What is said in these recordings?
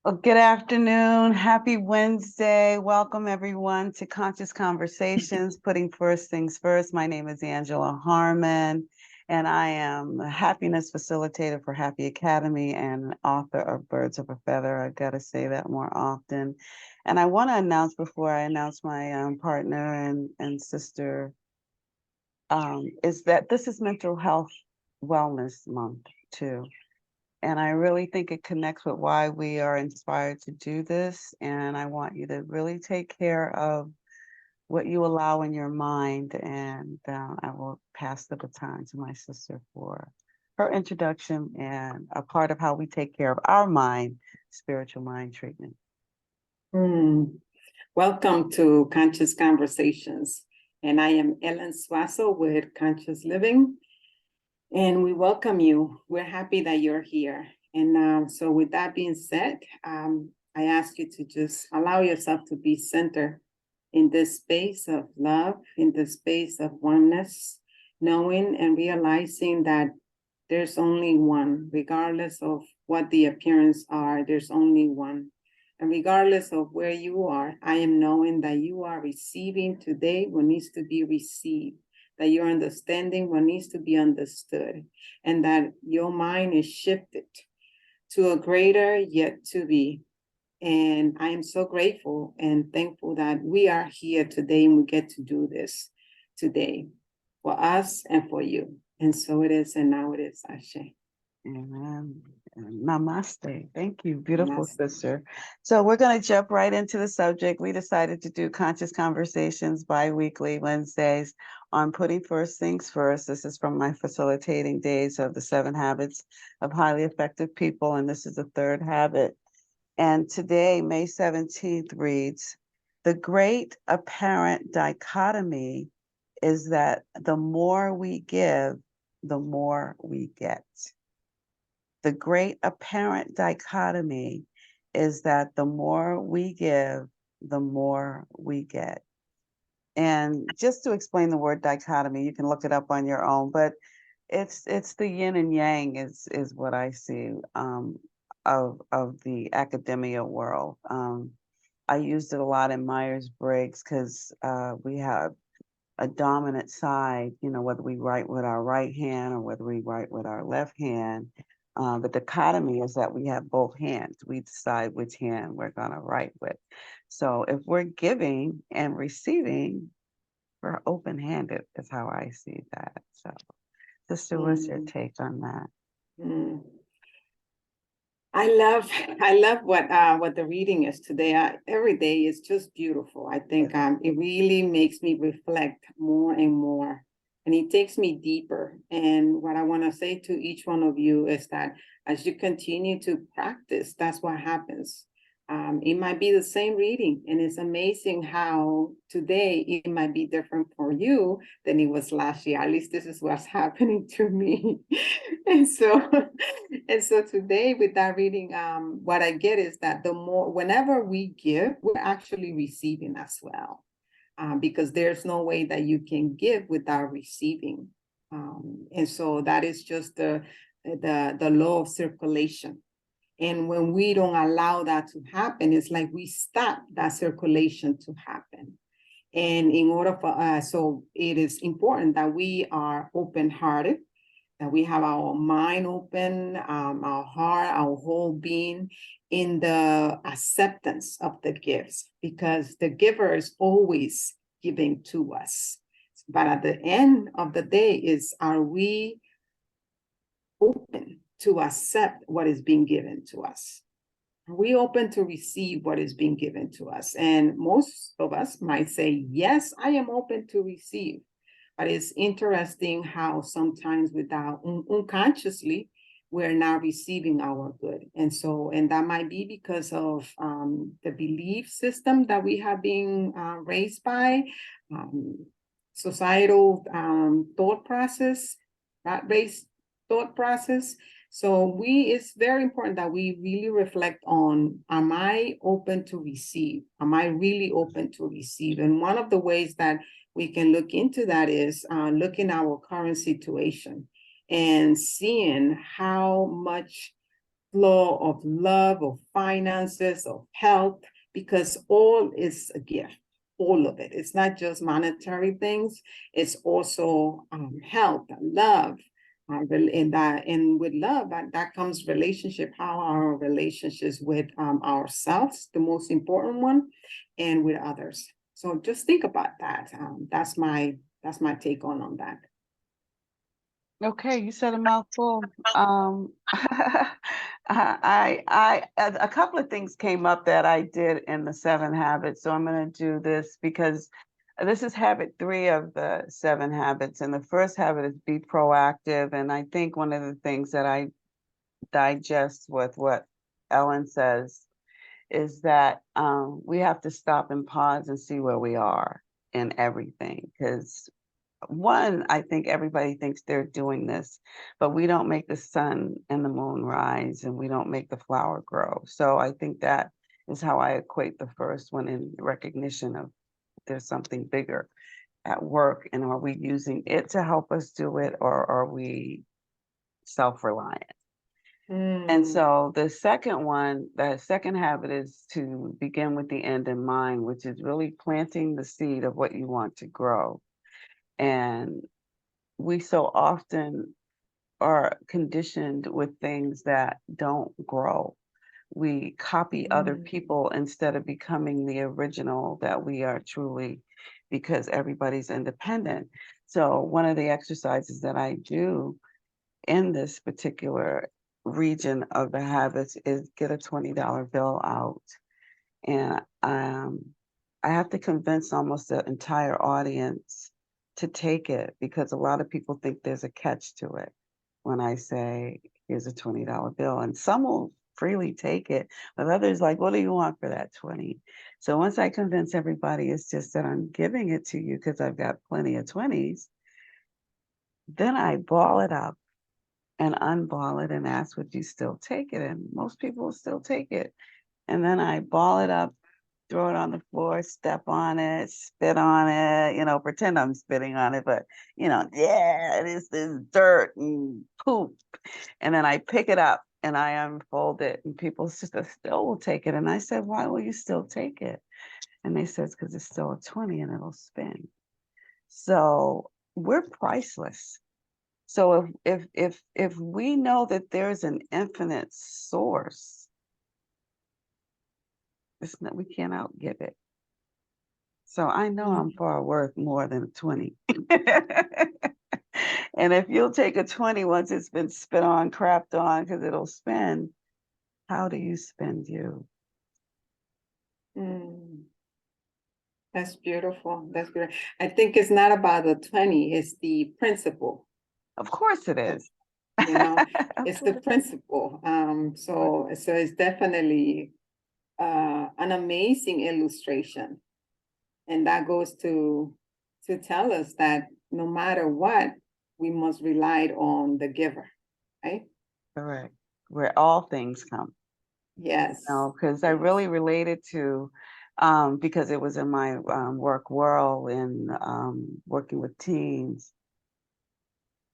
Well, good afternoon. Happy Wednesday. Welcome everyone to Conscious Conversations, putting first things first. My name is Angela Harmon, and I am a happiness facilitator for Happy Academy and author of Birds of a Feather. I got to say that more often. And I want to announce before I announce my partner and sister is that this is Mental Health Wellness Month too. And I really think it connects with why we are inspired to do this. And I want you to really take care of what you allow in your mind. And I will pass the baton to my sister for her introduction and a part of how we take care of our mind, spiritual mind treatment. Welcome to Conscious Conversations. And I am Ellen Suazo with Conscious Living. And we welcome you. We're happy that you're here. And so with that being said, I ask you to just allow yourself to be centered in this space of love, in this space of oneness, knowing and realizing that there's only one, regardless of what the appearance are, there's only one. And regardless of where you are, I am knowing that you are receiving today what needs to be received, that you're understanding what needs to be understood, and that your mind is shifted to a greater yet to be. And I am so grateful and thankful that we are here today and we get to do this today for us and for you. And so it is, and now it is, Ashe. Amen. Namaste. Thank you, beautiful Namaste. sister. So we're going to jump right into the subject. We decided to do Conscious Conversations bi-weekly Wednesdays on putting first things first. This is from my facilitating days of the 7 habits of highly effective people. And this is the 3rd habit. And today, May 17th reads, the great apparent dichotomy is that the more we give, the more we get. The great apparent dichotomy is that the more we give, the more we get. And just to explain the word dichotomy, you can look it up on your own, but it's the yin and yang is what I see of the academia world. I used it a lot in Myers-Briggs because we have a dominant side, whether we write with our right hand or whether we write with our left hand. The dichotomy is that we have both hands. We decide which hand we're going to write with. So if we're giving and receiving, we're open-handed is how I see that. So, sister, what's your take on that? I love what the reading is today. Every day is just beautiful. I think it really makes me reflect more and more, and it takes me deeper. And what I want to say to each one of you is that as you continue to practice, that's what happens. It might be the same reading, and it's amazing how today it might be different for you than it was last year. At least this is what's happening to me. and so today with that reading, what I get is that whenever we give, we're actually receiving as well, because there's no way that you can give without receiving. And so that is just the law of circulation. And when we don't allow that to happen, it's like we stop that circulation to happen. And in order for so it is important that we are open-hearted, that we have our mind open, our heart, our whole being in the acceptance of the gifts, because the giver is always giving to us. But at the end of the day are we open to accept what is being given to us? Are we open to receive what is being given to us? And most of us might say, yes, I am open to receive. But it's interesting how sometimes without unconsciously, we're not receiving our good. And that might be because of the belief system that we have been raised by, societal thought process, rat-based thought process. So it's very important that we really reflect on, am I open to receive? Am I really open to receive? And one of the ways that we can look into that is looking at our current situation and seeing how much flow of love, of finances, of health, because all is a gift, all of it. It's not just monetary things, it's also health, love. And with love, that comes relationship, how our relationships with ourselves, the most important one, and with others. So just think about that. That's my take on that. Okay, you said a mouthful. A couple of things came up that I did in the 7 habits. So I'm going to do this because this is habit 3 of the 7 habits. And the first habit is be proactive. And I think one of the things that I digest with what Ellen says is that we have to stop and pause and see where we are in everything. Because one, I think everybody thinks they're doing this, but we don't make the sun and the moon rise and we don't make the flower grow. So I think that is how I equate the first one, in recognition of there's something bigger at work, and are we using it to help us do it, or are we self-reliant? And so the second habit is to begin with the end in mind, which is really planting the seed of what you want to grow. And we so often are conditioned with things that don't grow. We copy other people instead of becoming the original that we are truly, because everybody's independent. So one of the exercises that I do in this particular region of the habits is get a $20 bill out. And I have to convince almost the entire audience to take it, because a lot of people think there's a catch to it when I say, here's a $20 bill. And some will freely take it, but others like, what do you want for that 20? So once I convince everybody it's just that I'm giving it to you because I've got plenty of 20s, then I ball it up and unball it and ask, would you still take it? And most people will still take it. And then I ball it up, throw it on the floor, step on it, spit on it, pretend I'm spitting on it, but yeah, it is this dirt and poop. And then I pick it up and I unfold it, and people still will take it. And I said, why will you still take it? And they said, because it's still a 20 and it'll spin. So we're priceless. So if we know that there's an infinite source, we can't outgive it. So I know I'm far worth more than a 20. And if you'll take a 20 once it's been spit on, crapped on, because it'll spin, how do you spend you? That's beautiful. That's beautiful. I think it's not about the 20, it's the principle. Of course it is. It's the principle. So it's definitely an amazing illustration. And that goes to tell us that no matter what, we must rely on the giver, right? Correct. Where all things come. Yes. Because I really related to, because it was in my work world and working with teens.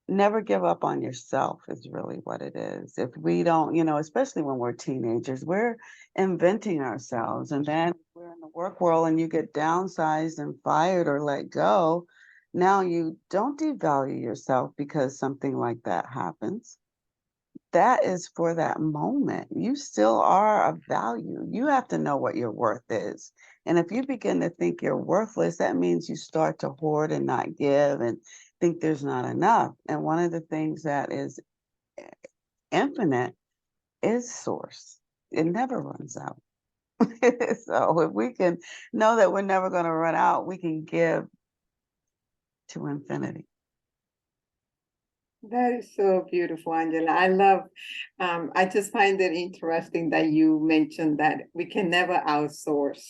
Never give up on yourself is really what it is. If we don't, especially when we're teenagers, we're inventing ourselves. And then we're in the work world and you get downsized and fired or let go. Now you don't devalue yourself because something like that happens. That is for that moment. You still are of value. You have to know what your worth is. And if you begin to think you're worthless, that means you start to hoard and not give and think there's not enough. And one of the things that is infinite is source. It never runs out. So if we can know that we're never going to run out, we can give to infinity. That is so beautiful, Angela. I just find it interesting that you mentioned that we can never outsource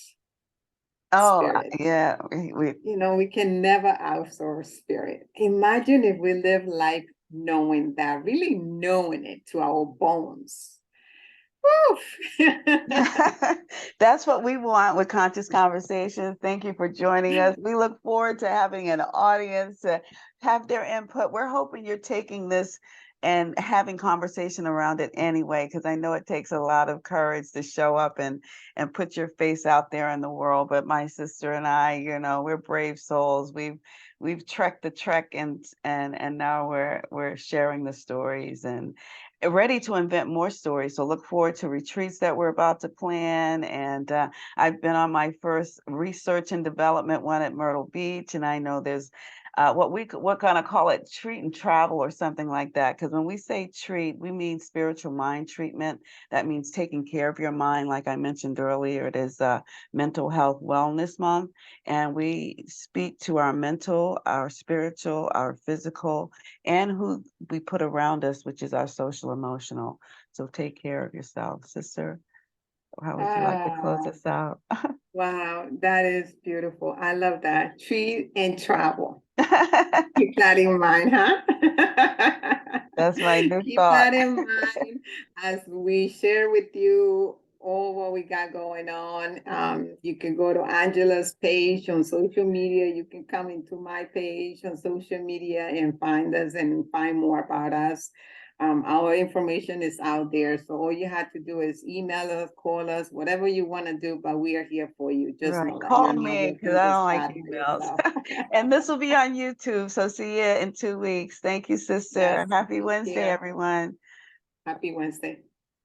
spirit. Yeah. We can never outsource spirit. Imagine if we live life knowing that, really knowing it to our bones. That's what we want with Conscious Conversations. Thank you for joining us. We look forward to having an audience to have their input. We're hoping you're taking this and having conversation around it anyway, because I know it takes a lot of courage to show up and put your face out there in the world. But my sister and I, we're brave souls. We've trekked the trek, and now we're sharing the stories and ready to invent more stories. So look forward to retreats that we're about to plan. And I've been on my first research and development one at Myrtle Beach, and I know there's what kind of call it, treat and travel or something like that. Because when we say treat, we mean spiritual mind treatment. That means taking care of your mind. Like I mentioned earlier, it is Mental Health Wellness Month, and we speak to our mental, our spiritual, our physical, and who we put around us, which is our social emotional. So take care of yourself, sister. How would you like to close us out? Wow, that is beautiful. I love that. Treat and travel. Keep that in mind, huh? That's my new Keep thought. that in mind as we share with you all what we got going on. You can go to Angela's page on social media. You can come into my page on social media and find us and find more about us. Our information is out there. So all you have to do is email us, call us, whatever you want to do, but we are here for you. Just Right. know that Call you're not me because working I this don't like hard by emails. yourself. And this will be on YouTube. So see you in 2 weeks. Thank you, sister. Yes, Happy take Wednesday, care. everyone. Happy Wednesday.